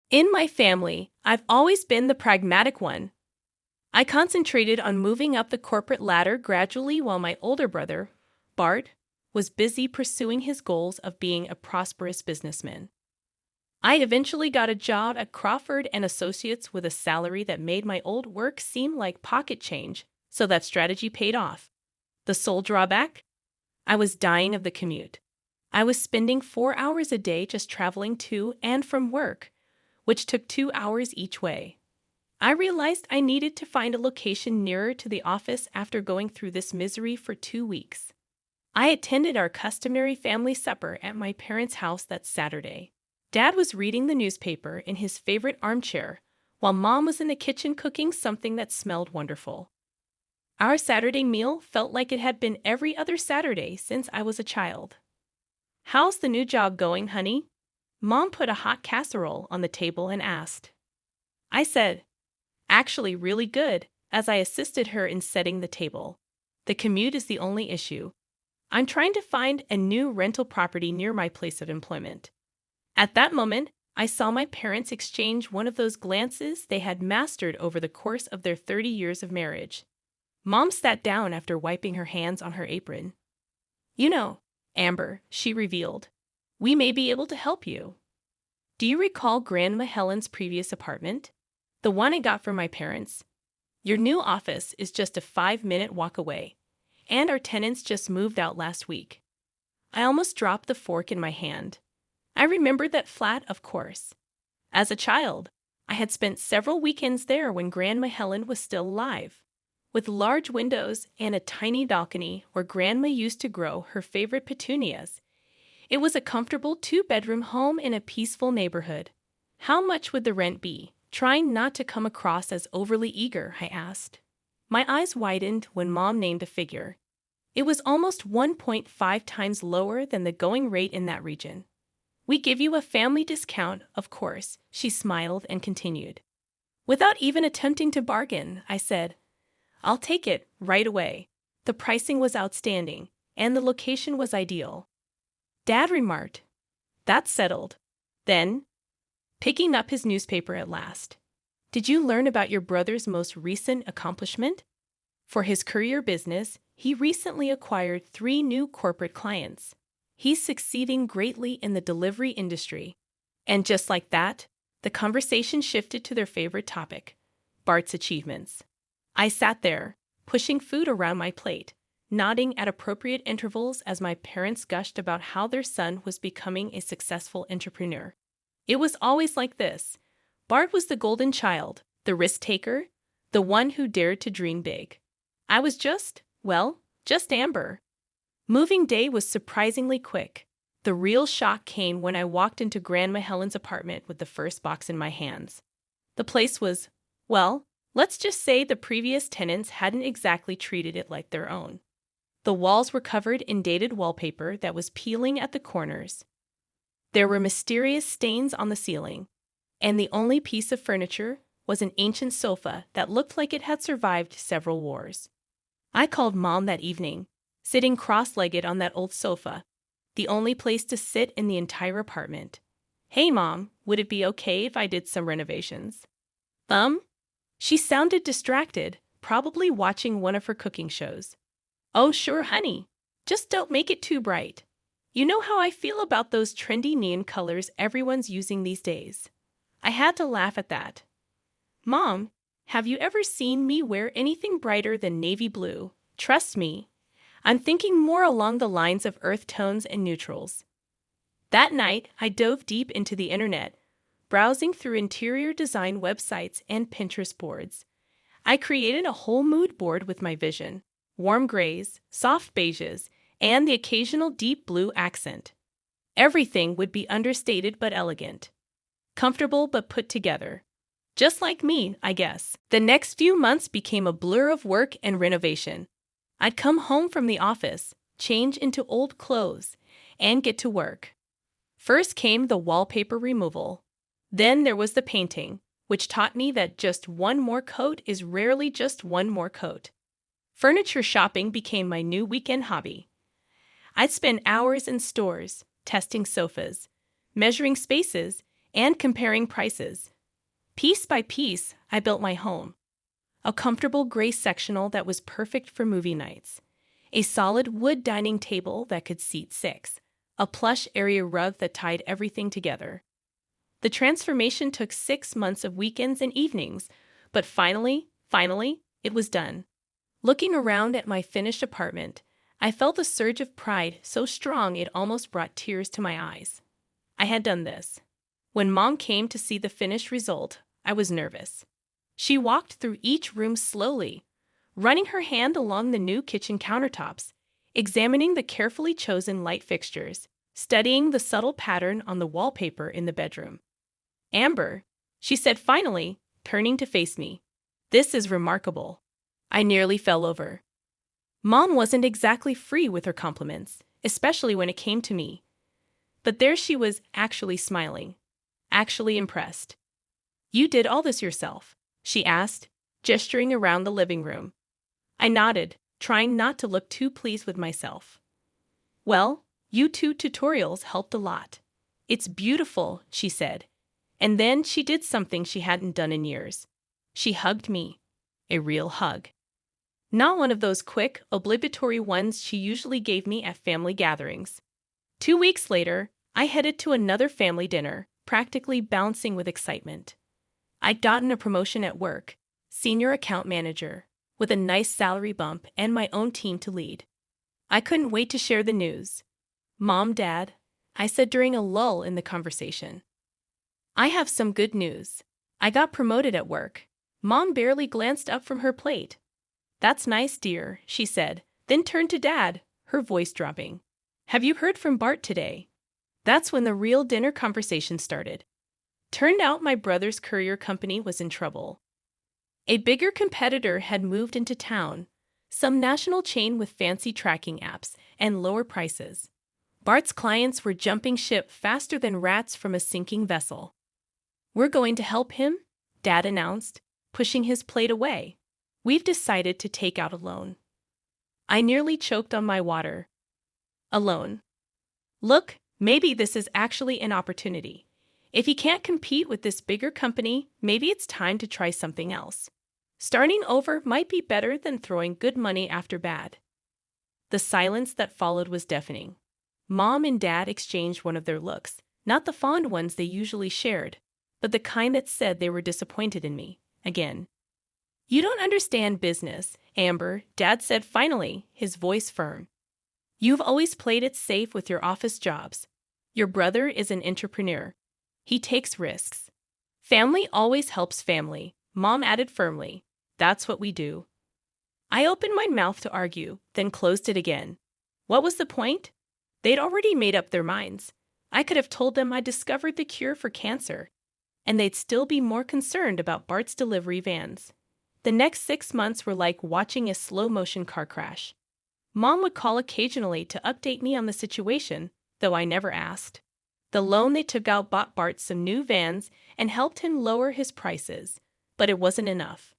In my family, I've always been the pragmatic one. I concentrated on moving up the corporate ladder gradually while my older brother, Bart, was busy pursuing his goals of being a prosperous businessman. I eventually got a job at Crawford and Associates with a salary that made my old work seem like pocket change, so that strategy paid off. The sole drawback? I was dying of the commute. I was spending 4 hours a day just traveling to and from work, which took 2 hours each way. I realized I needed to find a location nearer to the office after going through this misery for 2 weeks. I attended our customary family supper at my parents' house that Saturday. Dad was reading the newspaper in his favorite armchair, while Mom was in the kitchen cooking something that smelled wonderful. Our Saturday meal felt like it had been every other Saturday since I was a child. "How's the new job going, honey?" Mom put a hot casserole on the table and asked. I said, "Actually really good," as I assisted her in setting the table. "The commute is the only issue. I'm trying to find a new rental property near my place of employment." At that moment, I saw my parents exchange one of those glances they had mastered over the course of their 30 years of marriage. Mom sat down after wiping her hands on her apron. "You know, Amber," she revealed, "we may be able to help you. Do you recall Grandma Helen's previous apartment? The one I got from my parents? Your new office is just a 5-minute walk away, and our tenants just moved out last week." I almost dropped the fork in my hand. I remembered that flat, of course. As a child, I had spent several weekends there when Grandma Helen was still alive, with large windows and a tiny balcony where Grandma used to grow her favorite petunias. It was a comfortable 2-bedroom home in a peaceful neighborhood. "How much would the rent be?" Trying not to come across as overly eager, I asked. My eyes widened when Mom named a figure. It was almost 1.5 times lower than the going rate in that region. "We give you a family discount, of course," she smiled and continued. Without even attempting to bargain, I said, "I'll take it right away." The pricing was outstanding, and the location was ideal. Dad remarked, "That's settled." Then, picking up his newspaper at last, "Did you learn about your brother's most recent accomplishment? For his courier business, he recently acquired 3 new corporate clients. He's succeeding greatly in the delivery industry." And just like that, the conversation shifted to their favorite topic, Bart's achievements. I sat there, pushing food around my plate, nodding at appropriate intervals as my parents gushed about how their son was becoming a successful entrepreneur. It was always like this. Bart was the golden child, the risk-taker, the one who dared to dream big. I was just Amber. Moving day was surprisingly quick. The real shock came when I walked into Grandma Helen's apartment with the first box in my hands. The place was, let's just say the previous tenants hadn't exactly treated it like their own. The walls were covered in dated wallpaper that was peeling at the corners. There were mysterious stains on the ceiling, and the only piece of furniture was an ancient sofa that looked like it had survived several wars. I called Mom that evening, sitting cross-legged on that old sofa, the only place to sit in the entire apartment. "Hey, Mom, would it be okay if I did some renovations?" She sounded distracted, probably watching one of her cooking shows. "Oh, sure, honey. Just don't make it too bright. You know how I feel about those trendy neon colors everyone's using these days." I had to laugh at that. "Mom, have you ever seen me wear anything brighter than navy blue? Trust me, I'm thinking more along the lines of earth tones and neutrals." That night, I dove deep into the internet, browsing through interior design websites and Pinterest boards. I created a whole mood board with my vision: warm grays, soft beiges, and the occasional deep blue accent. Everything would be understated but elegant, comfortable but put together. Just like me, I guess. The next few months became a blur of work and renovation. I'd come home from the office, change into old clothes, and get to work. First came the wallpaper removal. Then there was the painting, which taught me that just one more coat is rarely just one more coat. Furniture shopping became my new weekend hobby. I'd spend hours in stores, testing sofas, measuring spaces, and comparing prices. Piece by piece, I built my home. A comfortable gray sectional that was perfect for movie nights. A solid wood dining table that could seat 6. A plush area rug that tied everything together. The transformation took 6 months of weekends and evenings, but finally, it was done. Looking around at my finished apartment, I felt a surge of pride so strong it almost brought tears to my eyes. I had done this. When Mom came to see the finished result, I was nervous. She walked through each room slowly, running her hand along the new kitchen countertops, examining the carefully chosen light fixtures, studying the subtle pattern on the wallpaper in the bedroom. "Amber," she said finally, turning to face me. "This is remarkable." I nearly fell over. Mom wasn't exactly free with her compliments, especially when it came to me. But there she was, actually smiling, actually impressed. "You did all this yourself?" she asked, gesturing around the living room. I nodded, trying not to look too pleased with myself. "Well, YouTube tutorials helped a lot. It's beautiful," she said. And then she did something she hadn't done in years. She hugged me. A real hug. Not one of those quick, obligatory ones she usually gave me at family gatherings. 2 weeks later, I headed to another family dinner, practically bouncing with excitement. I'd gotten a promotion at work, senior account manager, with a nice salary bump and my own team to lead. I couldn't wait to share the news. "Mom, Dad," I said during a lull in the conversation. "I have some good news. I got promoted at work." Mom barely glanced up from her plate. "That's nice, dear," she said, then turned to Dad, her voice dropping. "Have you heard from Bart today?" That's when the real dinner conversation started. Turned out my brother's courier company was in trouble. A bigger competitor had moved into town, some national chain with fancy tracking apps and lower prices. Bart's clients were jumping ship faster than rats from a sinking vessel. "We're going to help him," Dad announced, pushing his plate away. "We've decided to take out a loan." I nearly choked on my water. A loan. Look, maybe this is actually an opportunity. If he can't compete with this bigger company, maybe it's time to try something else. Starting over might be better than throwing good money after bad. The silence that followed was deafening. Mom and Dad exchanged one of their looks, not the fond ones they usually shared, but the kind that said they were disappointed in me, again. "You don't understand business, Amber," Dad said finally, his voice firm. "You've always played it safe with your office jobs. Your brother is an entrepreneur. He takes risks. Family always helps family," Mom added firmly. "That's what we do." I opened my mouth to argue, then closed it again. What was the point? They'd already made up their minds. I could have told them I discovered the cure for cancer, and they'd still be more concerned about Bart's delivery vans. The next 6 months were like watching a slow-motion car crash. Mom would call occasionally to update me on the situation, though I never asked. The loan they took out bought Bart some new vans and helped him lower his prices, but it wasn't enough.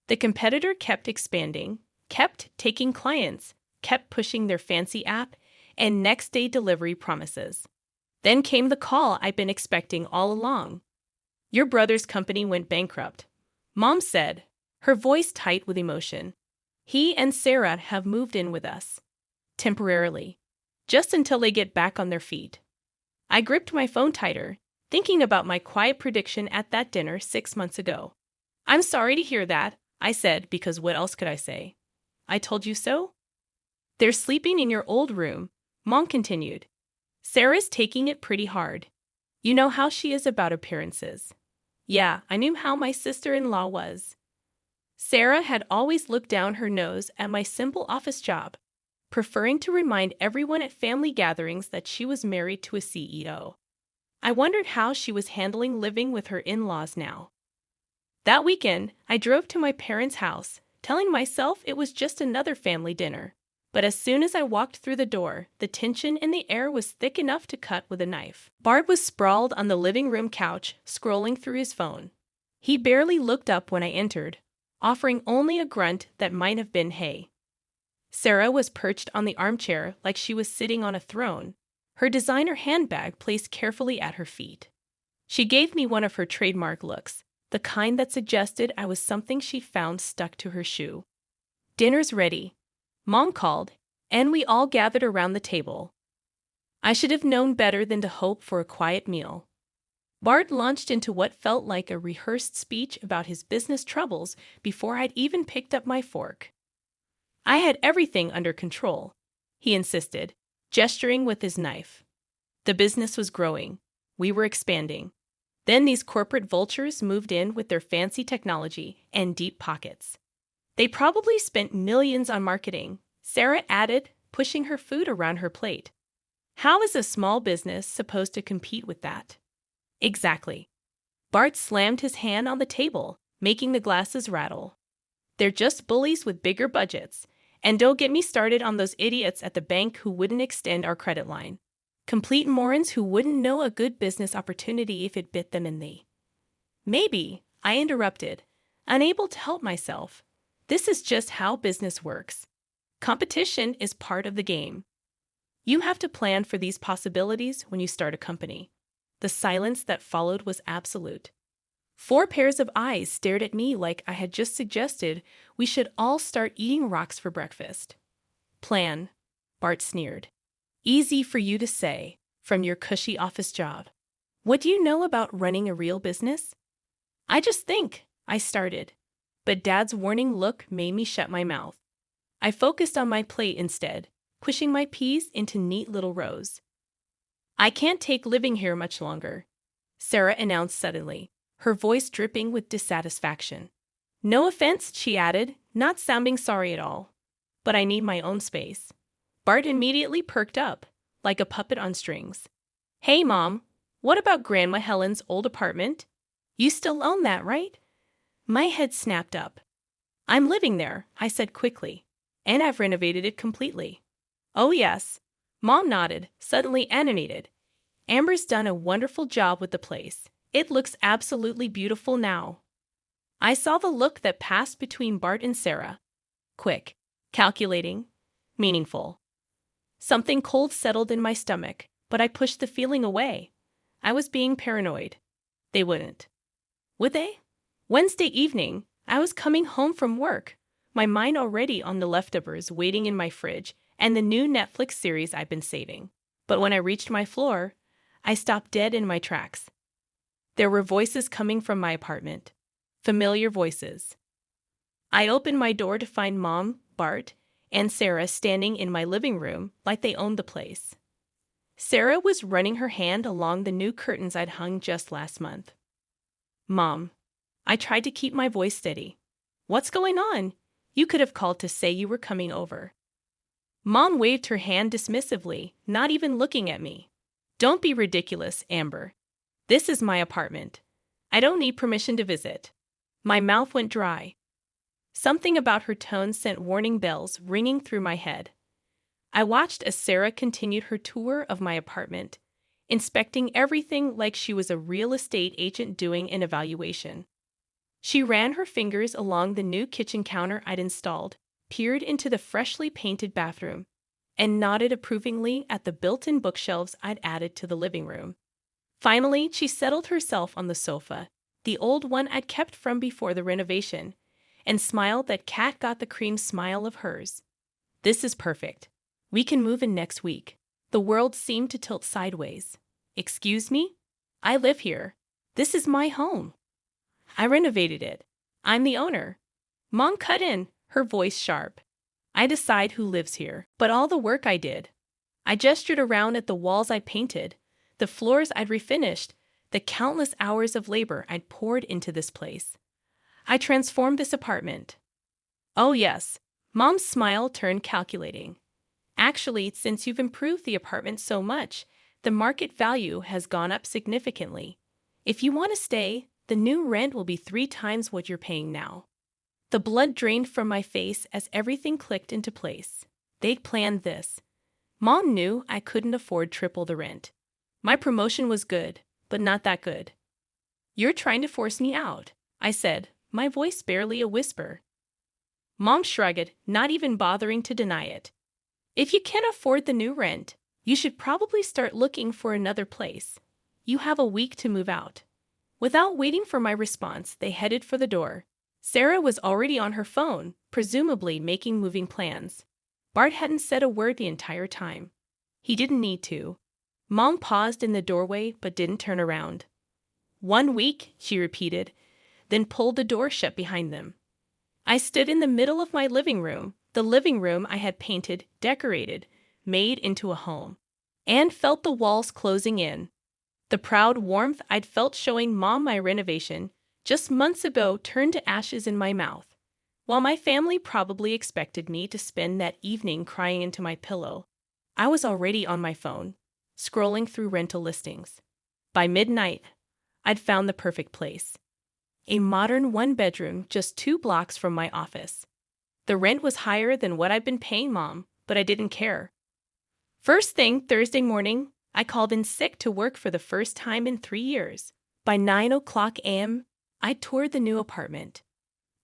The competitor kept expanding, kept taking clients, kept pushing their fancy app and next-day delivery promises. Then came the call I'd been expecting all along. "Your brother's company went bankrupt," Mom said, her voice tight with emotion. "He and Sarah have moved in with us. Temporarily. Just until they get back on their feet." I gripped my phone tighter, thinking about my quiet prediction at that dinner 6 months ago. "I'm sorry to hear that," I said, because what else could I say? "I told you so?" "They're sleeping in your old room," Mom continued. "Sarah's taking it pretty hard. You know how she is about appearances." Yeah, I knew how my sister-in-law was. Sarah had always looked down her nose at my simple office job, preferring to remind everyone at family gatherings that she was married to a CEO. I wondered how she was handling living with her in-laws now. That weekend, I drove to my parents' house, telling myself it was just another family dinner. But as soon as I walked through the door, the tension in the air was thick enough to cut with a knife. Bart was sprawled on the living room couch, scrolling through his phone. He barely looked up when I entered, offering only a grunt that might have been hey. Sarah was perched on the armchair like she was sitting on a throne, her designer handbag placed carefully at her feet. She gave me one of her trademark looks, the kind that suggested I was something she found stuck to her shoe. "Dinner's ready," Mom called, and we all gathered around the table. I should have known better than to hope for a quiet meal. Bart launched into what felt like a rehearsed speech about his business troubles before I'd even picked up my fork. "I had everything under control," he insisted, gesturing with his knife. "The business was growing. We were expanding. Then these corporate vultures moved in with their fancy technology and deep pockets. They probably spent millions on marketing," Sarah added, pushing her food around her plate. "How is a small business supposed to compete with that?" "Exactly." Bart slammed his hand on the table, making the glasses rattle. "They're just bullies with bigger budgets. And don't get me started on those idiots at the bank who wouldn't extend our credit line. Complete morons who wouldn't know a good business opportunity if it bit them in the—" "Maybe," I interrupted, unable to help myself. "This is just how business works. Competition is part of the game. You have to plan for these possibilities when you start a company." The silence that followed was absolute. 4 pairs of eyes stared at me like I had just suggested we should all start eating rocks for breakfast. "Plan," Bart sneered. "Easy for you to say, from your cushy office job. What do you know about running a real business?" "I just think," I started, but Dad's warning look made me shut my mouth. I focused on my plate instead, pushing my peas into neat little rows. "I can't take living here much longer," Sarah announced suddenly, her voice dripping with dissatisfaction. "No offense," she added, not sounding sorry at all, "but I need my own space." Bart immediately perked up, like a puppet on strings. "Hey, Mom, what about Grandma Helen's old apartment? You still own that, right?" My head snapped up. "I'm living there," I said quickly, "and I've renovated it completely." "Oh, yes." Mom nodded, suddenly animated. "Amber's done a wonderful job with the place. It looks absolutely beautiful now." I saw the look that passed between Bart and Sarah. Quick, calculating, meaningful. Something cold settled in my stomach, but I pushed the feeling away. I was being paranoid. They wouldn't. Would they? Wednesday evening, I was coming home from work, my mind already on the leftovers waiting in my fridge and the new Netflix series I'd been saving. But when I reached my floor, I stopped dead in my tracks. There were voices coming from my apartment. Familiar voices. I opened my door to find Mom, Bart, and Sarah standing in my living room like they owned the place. Sarah was running her hand along the new curtains I'd hung just last month. "Mom," I tried to keep my voice steady. "What's going on? You could have called to say you were coming over." Mom waved her hand dismissively, not even looking at me. "Don't be ridiculous, Amber. This is my apartment. I don't need permission to visit." My mouth went dry. Something about her tone sent warning bells ringing through my head. I watched as Sarah continued her tour of my apartment, inspecting everything like she was a real estate agent doing an evaluation. She ran her fingers along the new kitchen counter I'd installed, peered into the freshly painted bathroom, and nodded approvingly at the built-in bookshelves I'd added to the living room. Finally, she settled herself on the sofa, the old one I'd kept from before the renovation, and smiled that cat got the cream smile of hers. "This is perfect. We can move in next week." The world seemed to tilt sideways. "Excuse me? I live here. This is my home. I renovated it. I'm the owner." Mom cut in, her voice sharp. "I decide who lives here, but all the work I did." I gestured around at the walls I'd painted, the floors I'd refinished, the countless hours of labor I'd poured into this place. I transformed this apartment. "Oh, yes." Mom's smile turned calculating. "Actually, since you've improved the apartment so much, the market value has gone up significantly. If you want to stay, the new rent will be 3 times what you're paying now." The blood drained from my face as everything clicked into place. They'd planned this. Mom knew I couldn't afford triple the rent. My promotion was good, but not that good. "You're trying to force me out," I said, my voice barely a whisper. Mom shrugged, not even bothering to deny it. "If you can't afford the new rent, you should probably start looking for another place. You have a week to move out." Without waiting for my response, they headed for the door. Sarah was already on her phone, presumably making moving plans. Bart hadn't said a word the entire time. He didn't need to. Mom paused in the doorway but didn't turn around. "1 week," she repeated, then pulled the door shut behind them. I stood in the middle of my living room, the living room I had painted, decorated, made into a home, and felt the walls closing in. The proud warmth I'd felt showing Mom my renovation just months ago turned to ashes in my mouth. While my family probably expected me to spend that evening crying into my pillow, I was already on my phone, scrolling through rental listings. By midnight, I'd found the perfect place. A modern one-bedroom just 2 blocks from my office. The rent was higher than what I'd been paying Mom, but I didn't care. First thing Thursday morning, I called in sick to work for the first time in 3 years. By 9:00 a.m., I'd toured the new apartment.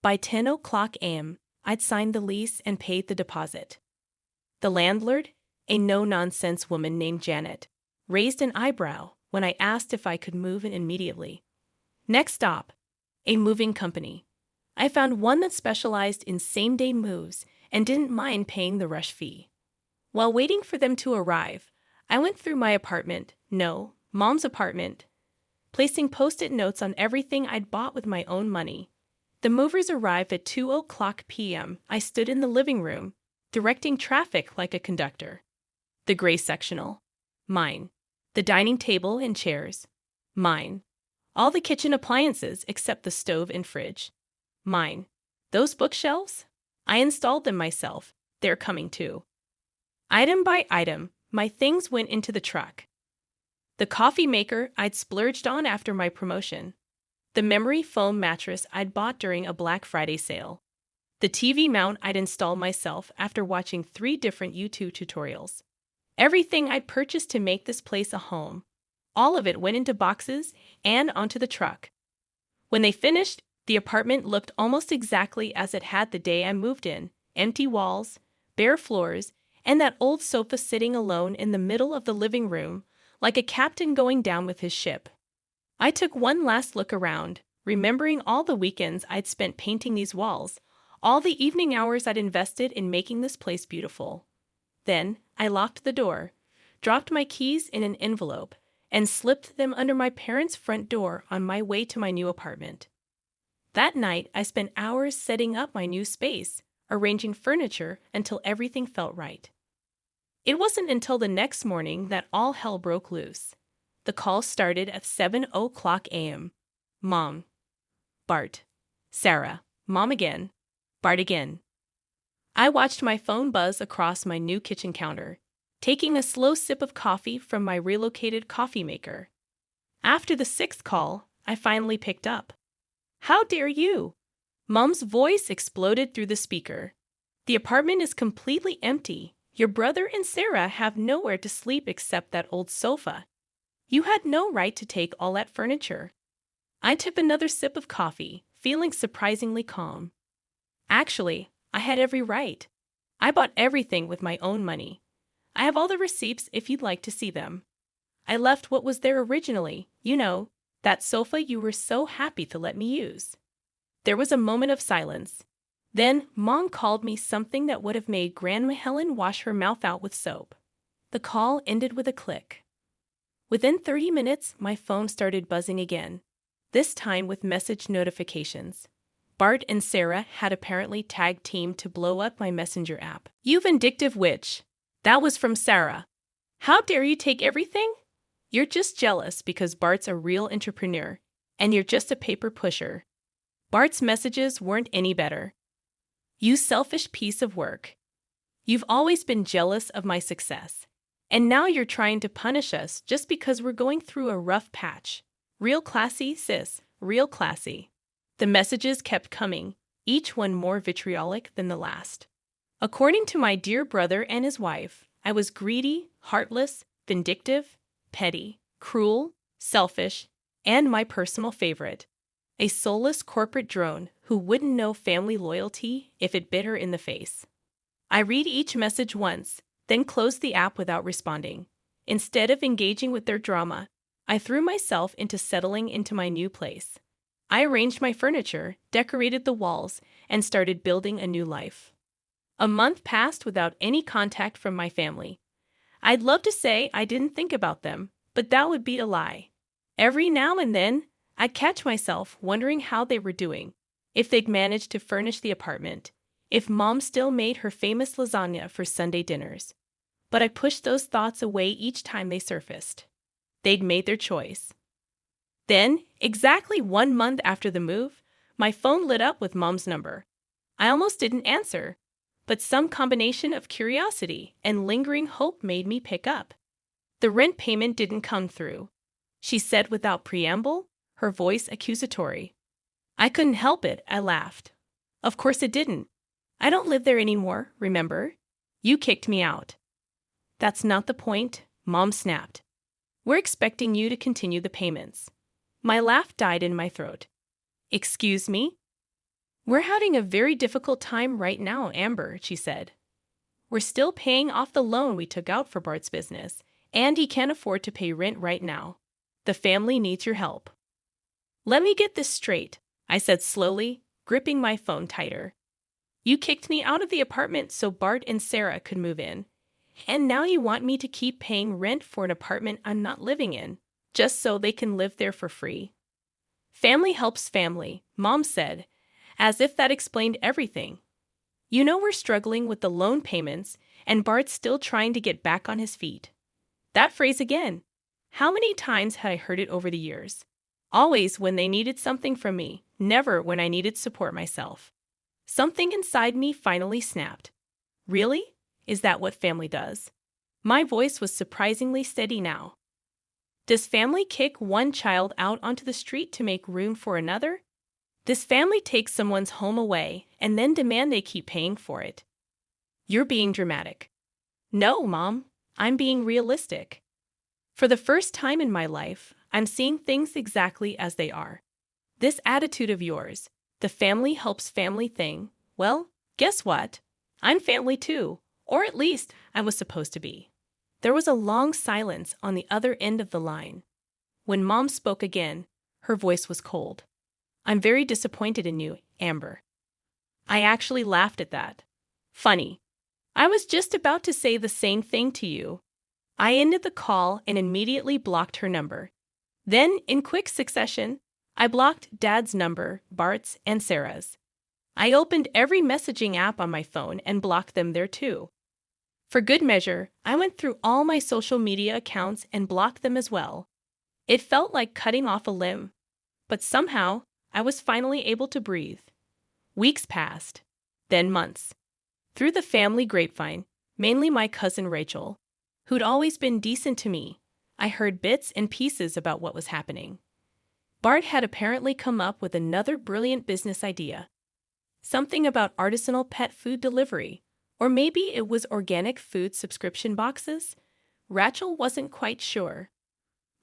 By 10:00 a.m., I'd signed the lease and paid the deposit. The landlord, a no-nonsense woman named Janet, raised an eyebrow when I asked if I could move in immediately. Next stop, a moving company. I found one that specialized in same-day moves and didn't mind paying the rush fee. While waiting for them to arrive, I went through my apartment, no, Mom's apartment, placing post-it notes on everything I'd bought with my own money. The movers arrived at 2:00 p.m. I stood in the living room, directing traffic like a conductor. The gray sectional, mine. The dining table and chairs, mine. All the kitchen appliances except the stove and fridge, mine. Those bookshelves? I installed them myself. They're coming too. Item by item, my things went into the truck. The coffee maker I'd splurged on after my promotion. The memory foam mattress I'd bought during a Black Friday sale. The TV mount I'd installed myself after watching 3 different YouTube tutorials. Everything I'd purchased to make this place a home. All of it went into boxes and onto the truck. When they finished, the apartment looked almost exactly as it had the day I moved in. Empty walls, bare floors, and that old sofa sitting alone in the middle of the living room, like a captain going down with his ship. I took one last look around, remembering all the weekends I'd spent painting these walls, all the evening hours I'd invested in making this place beautiful. Then I locked the door, dropped my keys in an envelope, and slipped them under my parents' front door on my way to my new apartment. That night, I spent hours setting up my new space, arranging furniture until everything felt right. It wasn't until the next morning that all hell broke loose. The call started at 7:00 a.m. Mom. Bart. Sarah. Mom again. Bart again. I watched my phone buzz across my new kitchen counter, taking a slow sip of coffee from my relocated coffee maker. After the 6th call, I finally picked up. "How dare you?" Mom's voice exploded through the speaker. "The apartment is completely empty. Your brother and Sarah have nowhere to sleep except that old sofa. You had no right to take all that furniture." I took another sip of coffee, feeling surprisingly calm. Actually, I had every right. I bought everything with my own money. I have all the receipts if you'd like to see them. I left what was there originally, that sofa you were so happy to let me use. There was a moment of silence. Then Mom called me something that would have made Grandma Helen wash her mouth out with soap. The call ended with a click. Within 30 minutes, my phone started buzzing again, this time with message notifications. Bart and Sarah had apparently tag-teamed to blow up my messenger app. "You vindictive witch." That was from Sarah. "How dare you take everything? You're just jealous because Bart's a real entrepreneur, and you're just a paper pusher." Bart's messages weren't any better. "You selfish piece of work. You've always been jealous of my success, and now you're trying to punish us just because we're going through a rough patch. Real classy, sis, real classy." The messages kept coming, each one more vitriolic than the last. According to my dear brother and his wife, I was greedy, heartless, vindictive, petty, cruel, selfish, and my personal favorite, a soulless corporate drone who wouldn't know family loyalty if it bit her in the face. I read each message once, then closed the app without responding. Instead of engaging with their drama, I threw myself into settling into my new place. I arranged my furniture, decorated the walls, and started building a new life. A month passed without any contact from my family. I'd love to say I didn't think about them, but that would be a lie. Every now and then, I'd catch myself wondering how they were doing, if they'd managed to furnish the apartment, if Mom still made her famous lasagna for Sunday dinners. But I pushed those thoughts away each time they surfaced. They'd made their choice. Then, exactly 1 month after the move, my phone lit up with Mom's number. I almost didn't answer, but some combination of curiosity and lingering hope made me pick up. The rent payment didn't come through, she said without preamble, her voice accusatory. I couldn't help it, I laughed. Of course it didn't. I don't live there anymore, remember? You kicked me out. That's not the point, Mom snapped. We're expecting you to continue the payments. My laugh died in my throat. Excuse me? We're having a very difficult time right now, Amber, she said. We're still paying off the loan we took out for Bart's business, and he can't afford to pay rent right now. The family needs your help. Let me get this straight, I said slowly, gripping my phone tighter. You kicked me out of the apartment so Bart and Sarah could move in, and now you want me to keep paying rent for an apartment I'm not living in, just so they can live there for free. Family helps family, Mom said, as if that explained everything. You know we're struggling with the loan payments, and Bart's still trying to get back on his feet. That phrase again. How many times had I heard it over the years? Always when they needed something from me, never when I needed support myself. Something inside me finally snapped. Really? Is that what family does? My voice was surprisingly steady now. Does family kick one child out onto the street to make room for another? Does family take someone's home away and then demand they keep paying for it? You're being dramatic. No, Mom, I'm being realistic. For the first time in my life, I'm seeing things exactly as they are. This attitude of yours, the family helps family thing, well, guess what? I'm family too, or at least I was supposed to be. There was a long silence on the other end of the line. When Mom spoke again, her voice was cold. I'm very disappointed in you, Amber. I actually laughed at that. Funny. I was just about to say the same thing to you. I ended the call and immediately blocked her number. Then, in quick succession, I blocked Dad's number, Bart's, and Sarah's. I opened every messaging app on my phone and blocked them there too. For good measure, I went through all my social media accounts and blocked them as well. It felt like cutting off a limb, but somehow I was finally able to breathe. Weeks passed, then months. Through the family grapevine, mainly my cousin Rachel, who'd always been decent to me, I heard bits and pieces about what was happening. Bart had apparently come up with another brilliant business idea. Something about artisanal pet food delivery, or maybe it was organic food subscription boxes? Rachel wasn't quite sure.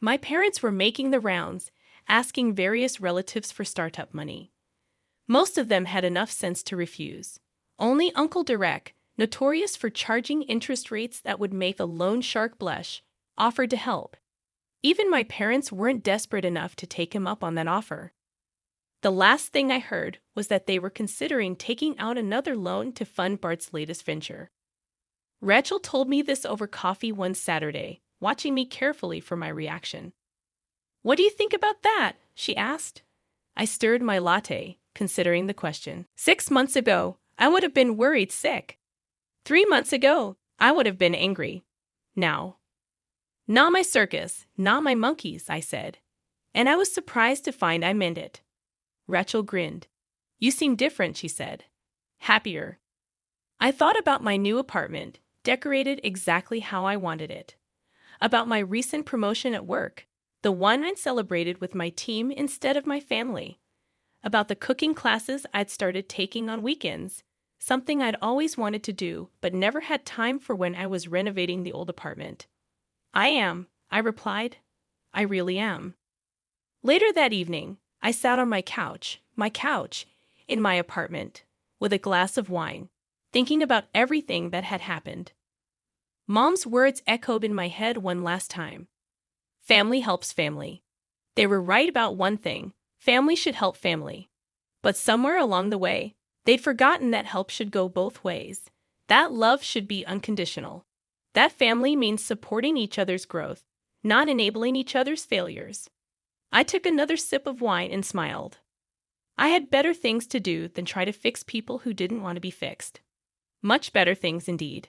My parents were making the rounds, asking various relatives for startup money. Most of them had enough sense to refuse. Only Uncle Derek, notorious for charging interest rates that would make a loan shark blush, offered to help. Even my parents weren't desperate enough to take him up on that offer. The last thing I heard was that they were considering taking out another loan to fund Bart's latest venture. Rachel told me this over coffee one Saturday, watching me carefully for my reaction. What do you think about that? She asked. I stirred my latte, considering the question. 6 months ago, I would have been worried sick. 3 months ago, I would have been angry. Now, not my circus, not my monkeys, I said. And I was surprised to find I meant it. Rachel grinned. You seem different, she said. Happier. I thought about my new apartment, decorated exactly how I wanted it. About my recent promotion at work, the one I'd celebrated with my team instead of my family. About the cooking classes I'd started taking on weekends, something I'd always wanted to do but never had time for when I was renovating the old apartment. I am, I replied. I really am. Later that evening, I sat on my couch, in my apartment, with a glass of wine, thinking about everything that had happened. Mom's words echoed in my head one last time. Family helps family. They were right about one thing: family should help family. But somewhere along the way, they'd forgotten that help should go both ways. That love should be unconditional. That family means supporting each other's growth, not enabling each other's failures. I took another sip of wine and smiled. I had better things to do than try to fix people who didn't want to be fixed. Much better things indeed.